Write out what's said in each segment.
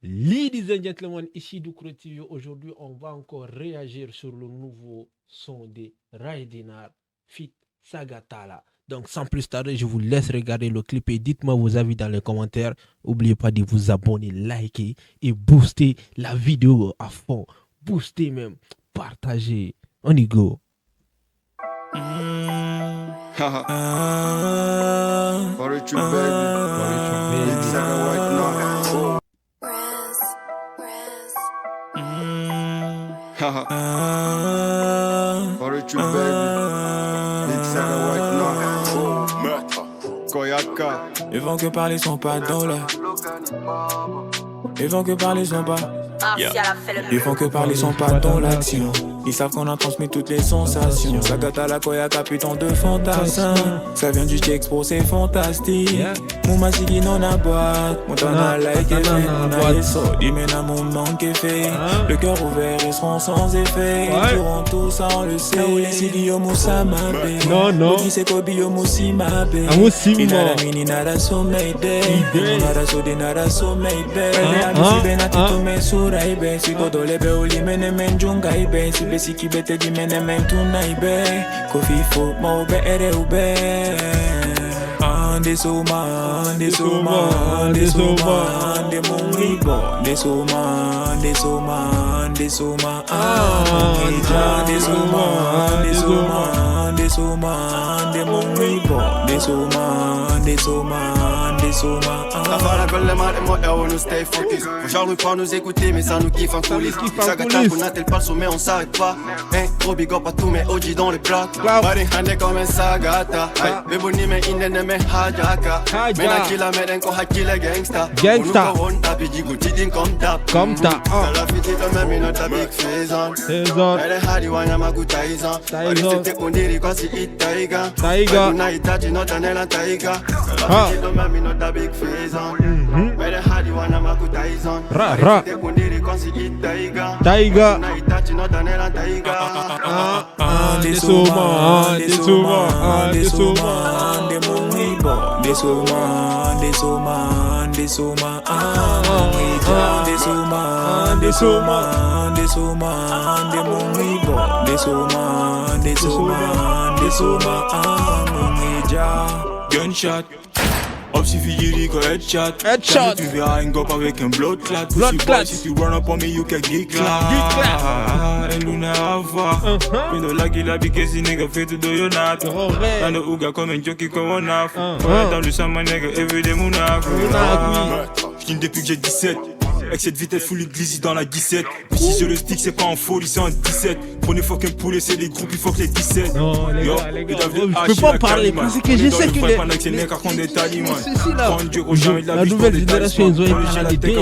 Ladies and gentlemen, ici Doucouré TV. Aujourd'hui, on va encore réagir sur le nouveau son de Raidinar Fit Sagatala. Donc, sans plus tarder, je vous laisse regarder le clip et dites-moi vos avis dans les commentaires. N'oubliez pas de vous abonner, liker et booster la vidéo à fond. Booster même, partager. On y go. Ils vont que parler, sont pas dans l'air. Ils vont que parler, sont pas. Ils font que parler, sont pas dans l'action. Ils savent qu'on a transmis toutes les sensations. Sagata la Koyaka, putain de fantassin. Ça vient du Chex pour c'est fantastique. Mon masiki non a boîte. Mon tana like et fait. Mon aïe sort, il mène à mon manque et fait. Le cœur ouvert, ils seront sans effet. Ils diront tout ça, on le sait. Ou les Sidi Yomo Samabe. Non. Qui c'est Kobi Yomo Simabe. Amusimo. Mini nada sommeil day. Nada so de nada sommeil day. Alisi benati to me sura ibe. Si todo lebe uli mene menjunga ibe. Si besi ki bete di mene men tuna ibe. Kofi fo ma ube ere ube. Ande soma, ande soma, ande soma, ande mongibo. Ande soma, ande soma, ande soma, ande soma, ande soma, ande soma, ande mongibo. Ande soma, ande soma, ande soma. La fala con le mani, moi on nous stay focus. Faut genre nous pas nous écouter, mais ça nous kiffe en coulisses. Sagata, qu'on a tel pas mais on s'arrête pas. Hein, gros big up à tous mes OG dans les blocs. Body, on est comme un Sagata. Mais boni, mais inene, mais hajaka. Mais na killa, mais den ko hakila gangsta. Gangsta. On tap, et dit goûter din comme tap. Comme ta. La fille de même, il a big faison. Elle est hadi, wanya magu taizan. C'était on dirait quoi si it taiga. Taiga. On a itachi, not an elan taiga. La fille de même, il a big faison. Elle est hadi, wanya magu taizan. Ra. C'était on dirait quoi si it taiga. Taiga. On a itachi, not an elan taiga. Ande soma, ande soma, ande soma, ande mongibo. Ande soma, ande soma, ande soma, ande soma, ande soma, ande soma, ande mongibo. Ande soma, ande soma, ande soma, mongija. Gunshot. Up si figiri ko headshot. Headshot. Tu verras un gop avec un blood clot. Blood clot. Si tu run up on me, you can get clap. El luna ava. Me no like it because the nigga fit to do you not. Dans le ouga comme un jockey comme un af. Dans le sang, my nigga, everyday mounaf. J'kill depuis que j'ai 17. Avec cette vitesse full glizzy dans la 17. Puis si je le stick c'est pas en folie c'est en 17. Prenez fucking poulet c'est des groupes il faut que les 17. Non les gars, je peux pas parler parce que je sais que les la nouvelle génération ils ont été à l'idée. Je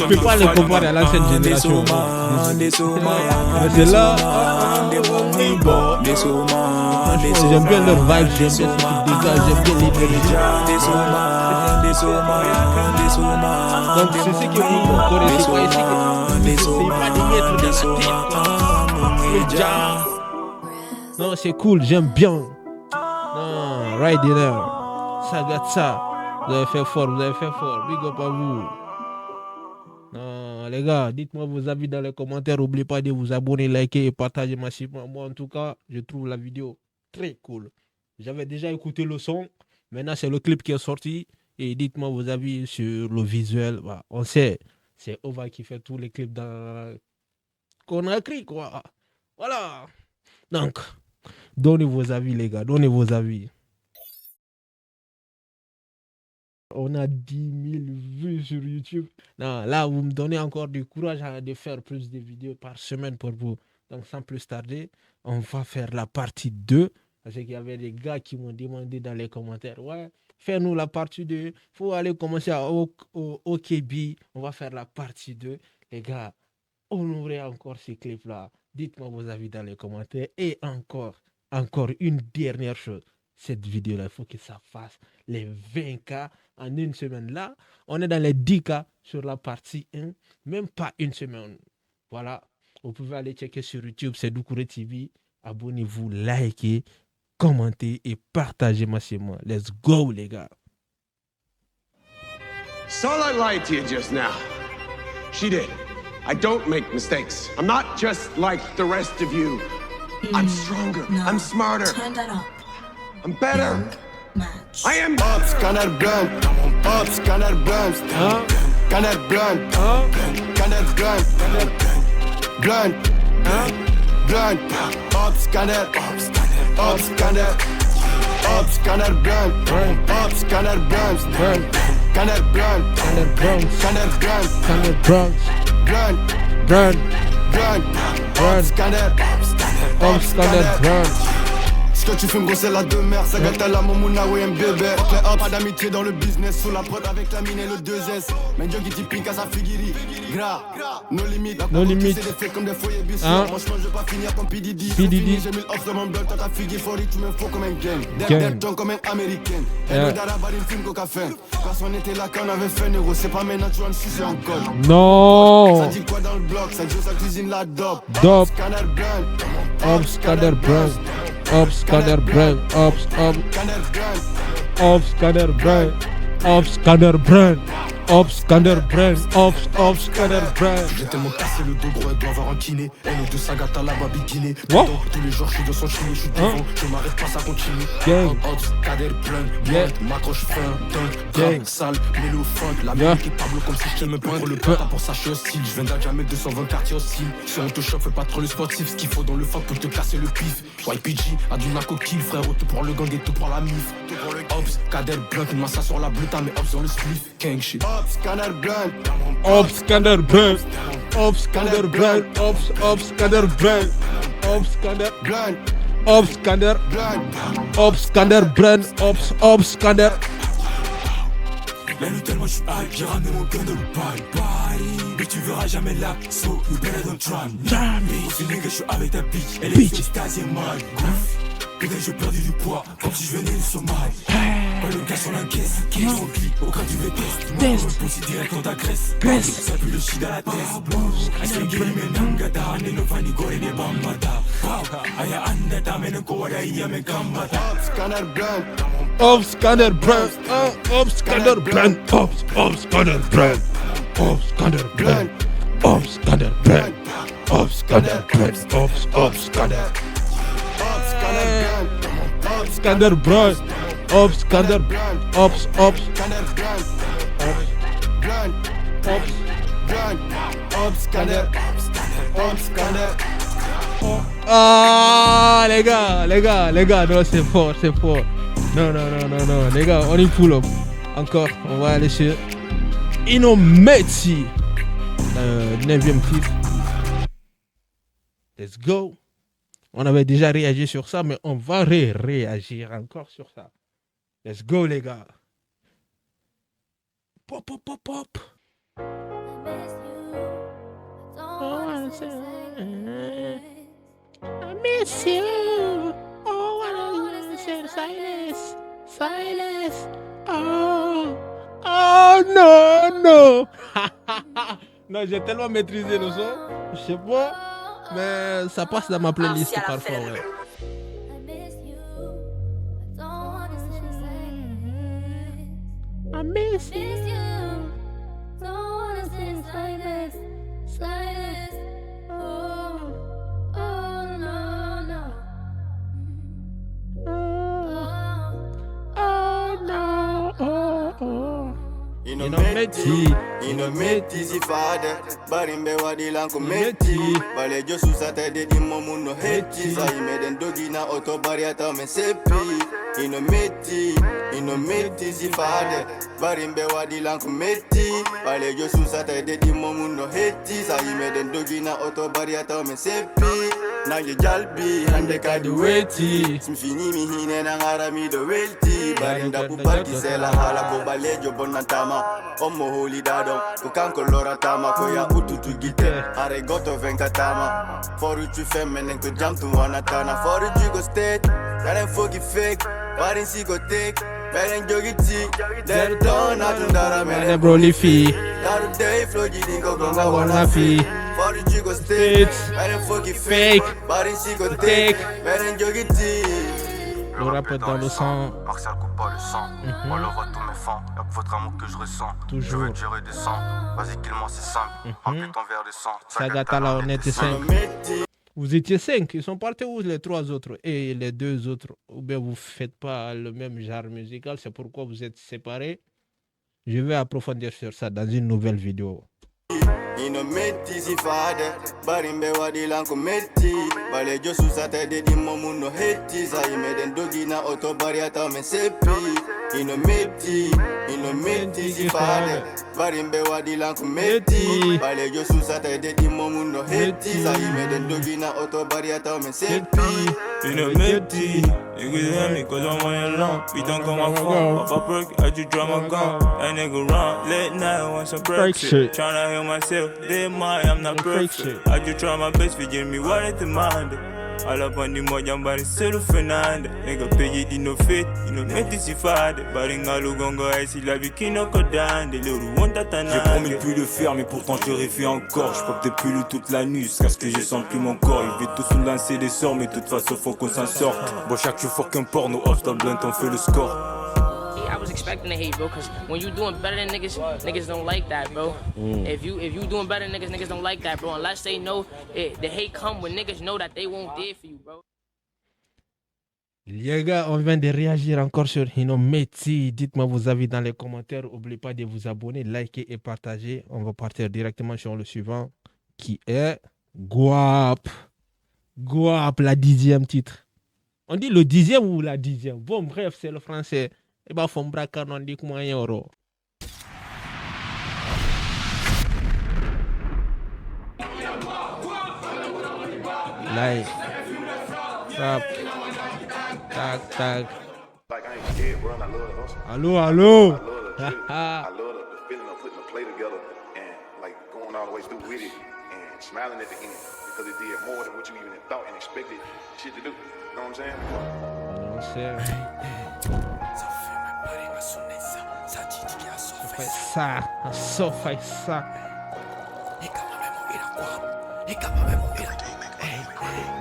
peux pas les comparer à l'ancienne génération. C'est là. J'aime bien leur vibe, j'aime bien ce qu'ils dégagent, j'aime bien l'énergie. Donc c'est ce que vous connaissez pas ici. C'est pas des mettre de la tête. Non c'est cool, j'aime bien. Non, Raidinar, Sagatsa, vous avez fait fort, big up à vous. Non les gars, dites-moi vos avis dans les commentaires, n'oubliez pas de vous abonner, liker et partager massivement. Moi en tout cas, je trouve la vidéo très cool. J'avais déjà écouté le son, maintenant c'est le clip qui est sorti. Et dites-moi vos avis sur le visuel. Bah, on sait, c'est Ova qui fait tous les clips qu'on a écrit, quoi. Voilà. Donc, donnez vos avis, les gars. Donnez vos avis. On a 10 000 vues sur YouTube. Non, là, vous me donnez encore du courage de faire plus de vidéos par semaine pour vous. Donc, sans plus tarder, on va faire la partie 2. Parce qu'il y avait des gars qui m'ont demandé dans les commentaires. Ouais. Fais-nous la partie 2. Faut aller commencer à OKB. On va faire la partie 2. Les gars, on ouvrait encore ces clips-là. Dites-moi vos avis dans les commentaires. Et encore une dernière chose. Cette vidéo-là, il faut que ça fasse les 20K en une semaine. Là, on est dans les 10K sur la partie 1. Même pas une semaine. Voilà. Vous pouvez aller checker sur YouTube. C'est Doucouré TV. Abonnez-vous, likez, commentez et partagez massivement. Let's go, les gars. So I lied to you just now. She did. I don't make mistakes. I'm not just like the rest of you. I'm stronger. No. I'm smarter. Turn that up. I'm better. Match. I am. Ops, Scanner Blunt. Ops, Scanner Blunt. Scanner Blunt. Scanner Blunt. Blunt. Blunt. Ops, Scanner. Ops, Scanner. Ops, Scanner Blunt. Ops, Scanner Blunt. Scanner Blunt. Scanner Bronx. Scanner Blunt. Scanner Bronx. Blunt. Blunt. Blunt. Blunt. Scanner. Ops, Scanner Bronx. Ce que tu fais me gros c'est la demeure. Ça gâte à la mamouna ou un bébé. Pas d'amitié dans le business. Sous la prod avec la mine et le 2S. Mais Dieu qui t'y pique à sa figiri. Gras, no limite. No limite. C'est des faits comme des foyers bis. Hein? Franchement je vais pas finir comme P. Diddy. J'ai mis off sur mon bloc. Toi t'as figé folie. Tu me fous comme un gang. Derrière ton comme un américain. Et le darabal il film coca fin. Personne n'était là quand on avait fait Nero. C'est pas maintenant tu vas me sucer en code. Non. Ça dit quoi dans le bloc? Ça dit sa cuisine la dope. Dope. Scanner blanc. Ops, Scanner Bronx. Ops, Scanner Bronx. Ops, Scanner blanc. Ops, Scanner Bronx. Ops, Scanner Bronx. Ops, Scanner Bronx. Ops, Scanner Bronx. J'ai tellement cassé le dos gros, elle doit avoir un kiné. Elle est de Sagata là-bas bikini. What? Tous les jours je suis de son chimie, je suis devant. Je m'arrête pas, ça continue. Gang. Ops, Kader plein. Yeah. M'accroche fin, Gang. dunk, sale, mélo funk. La Yeah. musique est Pablo comme si je t'aimais pas. Pour le plat, pour ça je suis hostile. Je viens d'Adjamé 220 quartiers hostiles. Si on te chope, fais pas trop le sportif. Ce qu'il faut dans le funk pour te casser le pif. YPG, Aduna Kill, frérot, tout pour le gang et tout pour la mif. Ops, Kader blunt, une massa sur la bluta, mais Ops dans le spliff. Gang shit. Ops, Scanner blanc. Ops, Scanner Bronx. Ops, Scanner Bronx. Ops, Scanner Bronx. Ops, Scanner. Blanc. Ops, Scanner. Blanc. Ops, Scanner Bronx. Ops, Scanner. La nuit tellement j'suis high, j'ai ramené mon gun de party. Mais tu verras jamais là, so you better don't try me. Au final que j'suis avec ta bitch, elle est extasiée mal. Putain j'ai perdu du poids, comme si je venais du Somalie. Pas le gars sur la caisse, qui est rempli, au cas du test. Poussé direct dans ta graisse, ça pue le shit à la tête. Asengi me nangata, ane no fani gore ne bambata. Aya andata, me no kowada iya me kambata. Scanner blanc. Ops, Scanner Bronx. Ops, Scanner Bronx. Ops, Scanner Bronx. Ops, Scanner Bronx. Ops, Scanner Bronx. Ops, Scanner Bronx. Ops, Scanner. Scanner Bronx. Ops, Scanner. Ops. Scanner blanc. Blanc. Ops. Blanc. Ops, Scanner. Ops, Scanner. Ah, les gars, non, c'est fort. Non, les gars, on est full up. Encore, on va aller sur Inometi, 9e titre. Let's go. On avait déjà réagi sur ça, mais on va réagir encore sur ça. Let's go, les gars. Pop. I miss you. Oh, I wanna say Silas. Oh, no. Non, j'ai tellement maîtrisé le son. Je sais pas, mais ça passe dans ma playlist parfois, ouais. I miss you. Silas. Inometi zifade barimbe wadilanko meti bale josu satede di momuno heti sa imeden dogina otobariata mesepi Inometi zifade barimbe wadilanko meti bale josu satede di momuno heti sa imeden dogina otobariata mesepi Nage jalbi hande kadi weti Smfini mi hine na ngarami do welti Barinda pupaki sela hala ko balejo bonantama Omo holi dadon ko kanko lora tama Ko ya ututu gite are goto venkatama Foru tu femenen ko jam tu wanatana Foru tu go state Karen fogi fake Barin si go take Beren jogiti Der don atundara menen Broly fi Daru day flow jidi ko gonga wana fi Body chico state, better fucking fake. Body chico take, better jogiti. Le rap est dans le sang. Martial coupe pas le sang. Moi le voit tous mes fans. Y'a que votre amour que je ressens. Toujours. Je veux te gérer des sangs. Vas-y, kill-moi, c'est simple. Remplis ton verre de sang. Sagata là, on était 5. Vous étiez 5. Ils sont partis où les 3 autres et les 2 autres? Ou bien vous faites pas le même genre musical. C'est pourquoi vous êtes séparés. Je vais approfondir sur ça dans une nouvelle vidéo. Ino meti si fade, barimbe wadi lanko meti. Bale jo susa tede di momu no heti. Sa ime den dogi na auto bari ata me sepi. Ino meti si fade, barimbe wadi lanko meti. Bale jo susa tede di momu no heti. Sa ime den dogi na auto bari ata me sepi. Ino meti, niggas me cause I'm on your lawn. Beat don't go my phone, off a perk, I just drop my gun. That nigga run, late night, want some break shit. Tryna heal myself, they mine, I'm not perfect. I just try my best, for me what it demand. All up on the mud, I'm body still Fernand. Nigga pay it in no fit, you know, make this if I had. Barring à l'ougongo, ici la vie qui n'a que d'un. Des lourds, on t'attend. J'ai promis de plus le faire, mais pourtant je réfléchis encore. Je pop des pilules toute la nuit, jusqu'à ce que je sens plus mon corps. Il veut tous nous lancer des sorts, mais de toute façon, faut qu'on s'en sorte. Bon, chaque jour, faut qu'un porno off dans blunt, on fait le score. I was expecting to hate, bro, cause when you doing better than niggas, niggas don't like that, bro. If you doing better than niggas don't like that, bro. Unless they know the hate come when niggas know that they won't there for you, bro. Les gars, on vient de réagir encore sur Ino Meti. Dites-moi vos avis dans les commentaires. N'oubliez pas de vous abonner, liker et partager. On va partir directement sur le suivant qui est Guap. Guap, la 10e titre. On dit le 10e ou la 10e? Bon, bref, c'est le français. Et bah, faut me braquer, on dit comment il y a euro. Like, rap, tac, tac. Allô, allô. I love the feeling of putting the play together and like going all the way through with it and smiling at the end because it did more than what you even thought and expected shit to do. You know what I'm saying? Non, c'est... Ça fait ça.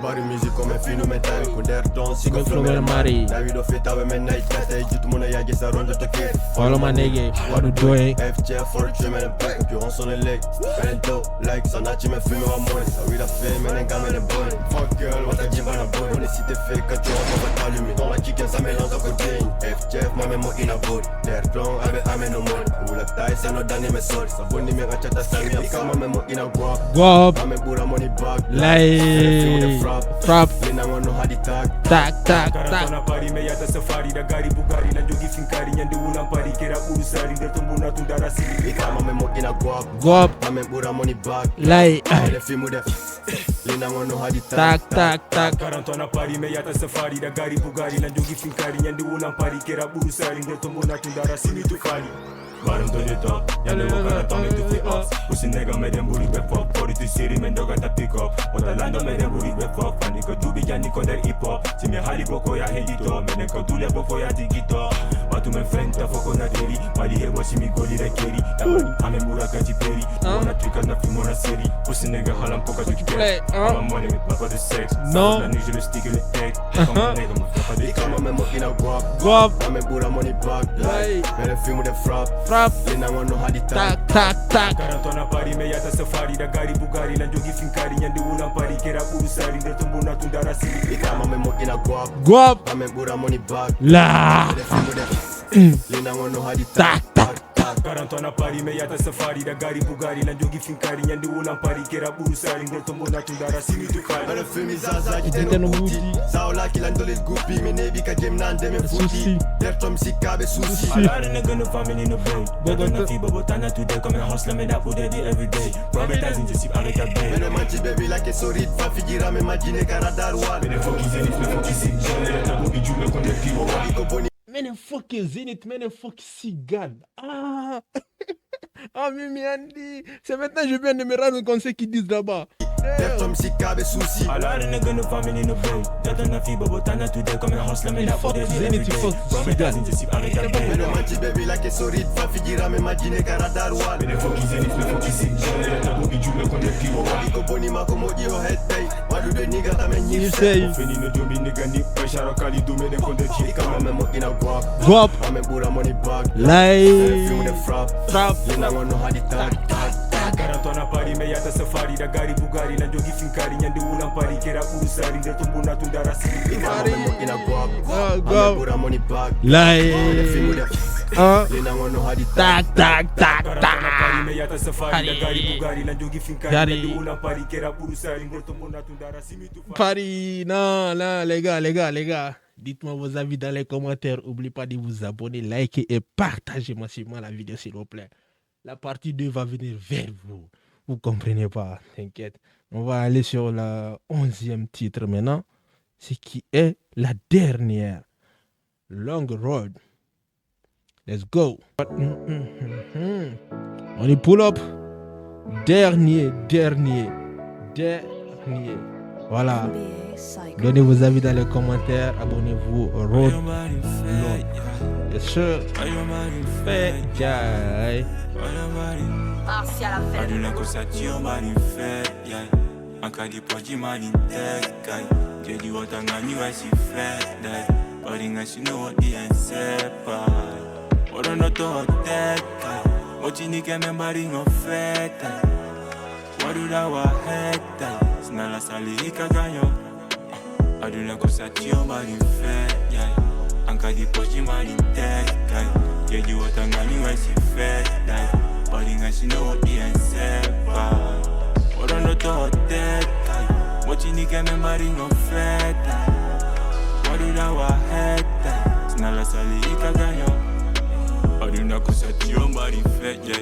Bari music come fino metare con der don si Come Flowel Mari. Davido feta we men night kata jitu mona ya gesa rondo to ke. Follow my nigga, what you doing? FJ for the men back concurrence on the leg. Bento like sanachi me fume wa money. Ça oui la fait men en gamme de bonne. Fuck girl what a jiba na bonne. On est si t'es fait quand tu vas t'allumer. Dans la chicken ça mélange en cocaine. FJ ma memo in a boat. Der don ave ame no money. Ou la taille c'est no dani me sol. Sa boni me gachata sari. Ika ma memo in a guap. Guap. Ame bura money back. Like. Frap. Tac, tac, tac. Na pari me yata safari da gari bugari na jogi finkari nyande ulan pari kera urusari da tombona tundara siri. Kama memo ina guap. Ame bura money back. Like. Le film de Lina ngono hadi tac, tac, tac. Karanto na pari me yata safari da gari bugari na jogi finkari nyande ulan pari kera urusari da tombona tundara siri tufali. Bottom to the top, y'all live on the tongue to flip up. Pussy nigga made them booty whip up. 42 city men dog got to pick up. But the land made them booty whip up. And nigga do be Yanni con their hip hop. See me Harry Boko ya head it up. Men nigga do le before ya dig it up. But to my friend ta foko na deri. Mali he watch me go di rekeri. Ame mura kaji peri. Mona trika na fi mona seri. Pussy nigga halam poka to kiperi. I'm money with my for the sex. No. Na nigga stick in the tag. Come on nigga mo flapa de Kama memo ina guap. Ame bura money back. Like. Men le film de frap. Lina ngono hadi tac, tac, tac. Karanto na pari me yata safari da gari bugari na jogi finkari nyande ulan pari kera urusari da tombona tundara siri. Kama memo ina guap. Ame bura money back. La. Lina ngono hadi tac, tac, tac. Karanto na pari me yata safari da gari bugari na jogi finkari nyande ulan pari kera urusari da tombona tundara siri tukali. Bale fumi zaza jite no booty. Saola kilando les gupi menebi ka jem nan de me futi. Der tom sikabe susi. Alare nigga no family no pay. Bogo na fi bobo tana today come and hustle me that put it every day. Robert as in just avec ta baby. Mene manchi baby like solid fa figira me imagine karadar wal. Mene focus zenith me focus in. Jale na bogi jume kon de kibo. Mene fucking Zenith, mene fucking Sigan. Ah. Ah, Mimi Andy. C'est maintenant que je viens de me rendre compte ce qu'ils disent là-bas. Der tom sikabe susi. Alare nigga no family no pay. Data na fi bobo tana today come and hustle me that put it every day. Robert as in just avec ta baby. Mene manchi baby like solid fa figira me imagine karadar wal. Mene focus zenith me focus in. Jale na bogi jume kon de kibo. Iko boni ma komo yo head day. Madu de nigga tamen You nyip say Fini no domi nigga ni Sharo kali do me de konde chika Kama memo ina guap Guap Ame bura money bag Like Film de frap Lina ngono hadi tag Karantona pari me yata safari da gari bugari na jogi finkari nyande ulan pari kera kurusari de tumbuna tundara siri Kama memo ina guap Guap. Ame bura money bag Like Film de Lina ngono hadi Tak tak tak Karantona pari me tak yata safari da gari bugari na jogi finkari Gari. nyande ulan pari kera kurusari de tumbuna tundara simi tu Paris, non, les gars, dites-moi vos avis dans les commentaires. N'oubliez pas de vous abonner, liker et partager massivement la vidéo, s'il vous plaît. La partie 2 va venir vers vous. Vous comprenez pas, t'inquiète. On va aller sur le 11e titre maintenant, ce qui est la dernière. Long Road. Let's go. On est pull up. Dernier. Voilà. Donnez vos avis dans les commentaires. Abonnez-vous. Road Long. Yes, sir. Fait jai. Aduna kusatio manifest, yeah. Ankadi poji manintek, Jadi watangani wasi fed, but I see no what the answer, Ora no to tek, Mochi ni ke membering of fed, Wadu da wa head, Snala sali ikaganyo. Aduna kusatio manifest, yeah. Ankadi poji manintek, Jadi watangani wasi fed, but I see no what the answer, Ora no to tek, Mochi ni ke membering of fed, Wadu da wa head, Snala sali ikaganyo. Aduna kusatio manifest, yeah.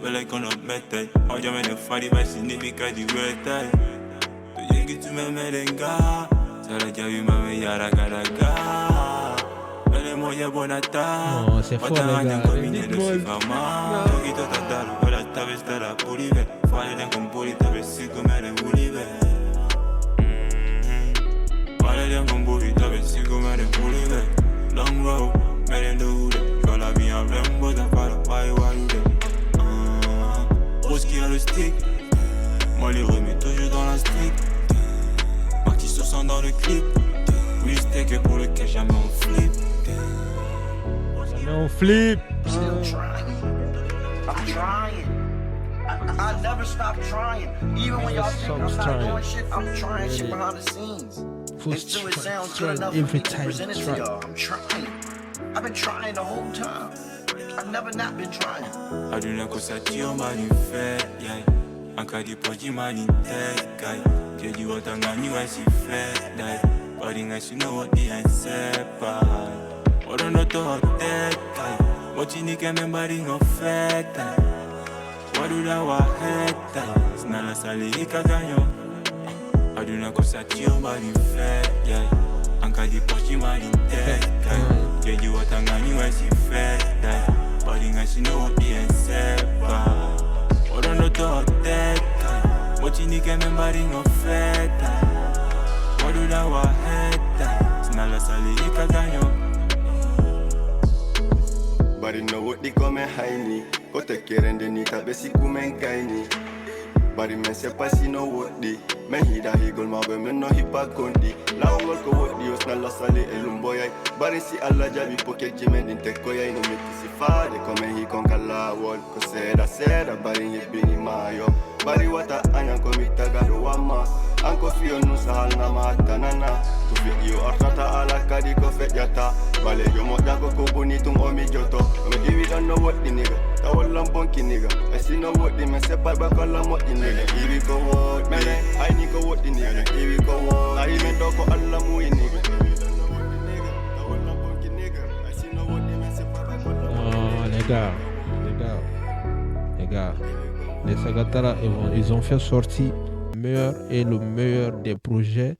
Well I gonna mete, Oja me ne fari ba significa di weta. To yegi tu me merenga, Sara javi mame yara garaga. Ele moya bonata. Non, c'est fort, les gars. Long road, men do it. Call la vie en rembo, t'as pas la paille, Rose qui a le stick, moi les remets toujours dans la stick. Parti 60 dans le clip, oui c'était que pour le cash, jamais on flip. On flip. Still trying. I'm trying. I never stop trying. Even when y'all think I'm not doing shit, I'm trying shit behind the scenes. Until it sounds good enough for me to present it to y'all. I'm trying. I've been trying the whole time. I've never not been trying. Aduna kusatio manifest, yeah. Ankadi poji manintek, Jadi watangani wasi fed, but I see no what the answer, Ora no to tek, Mochi ni ke membering of fed, Wadu da wa head, Snala sali ikaganyo. Aduna kusatio manifest, yeah. Ankadi poji manintek, Jadi watangani wasi fed, but I see no what the answer, Ora no to tek, Mochi ni ke membering of fed, Wadu da wa head, Snala sali ikaganyo. Bari no what di come haini Kote kerende ni tabesi kumen kaini Bari men se pasi no what di Men hida higol mabe men no hipa kondi La wol ko what di osna la sale elumboyai Bari si alla jabi poke jimen in tekoyai No meti si fade come hi kon kala wol Ko seda bari hibini mayo Bari wata anya komita gado wama Anko fio nusa hal na matanana Tufi iyo artata ala kadi ko fet yata Bale yo moda ko boni tung omi joto Me diwi don't know what the nigga Ta wallam bonki nigga I see no what the me sepa ba kolla mo the nigga Iwi ko what me I ni ko what the nigga Iwi ko what Ta himen do ko alla mu i nigga Ta wallam bonki nigga I see no what the me sepa ba kolla mo Non, les gars, les Sagatara, ils ont fait sortir le meilleur des projets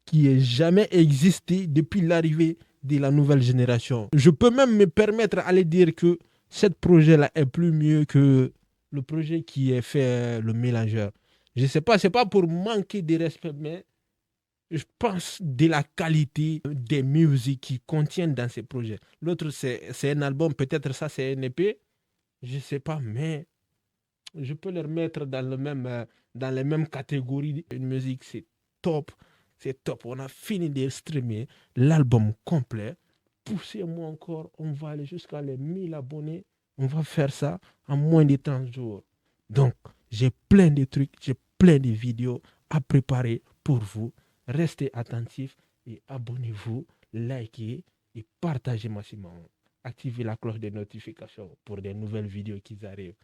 qui ait jamais existé depuis l'arrivée de la nouvelle génération. Je peux même me permettre d'aller dire que ce projet-là est plus mieux que le projet qui est fait le mélangeur. Je sais pas, c'est pas pour manquer de respect, mais je pense de la qualité des musiques qui contiennent dans ces projets. L'autre, c'est un album, peut-être ça, c'est un EP. Je sais pas, mais je peux les mettre dans les mêmes catégories. Une musique, c'est top. C'est top. On a fini de streamer l'album complet. Poussez-moi encore. On va aller jusqu'à les 1000 abonnés. On va faire ça en moins de 30 jours. Donc, j'ai plein de trucs, j'ai plein de vidéos à préparer pour vous. Restez attentifs et abonnez-vous, likez et partagez massivement. Activez la cloche de notification pour des nouvelles vidéos qui arrivent.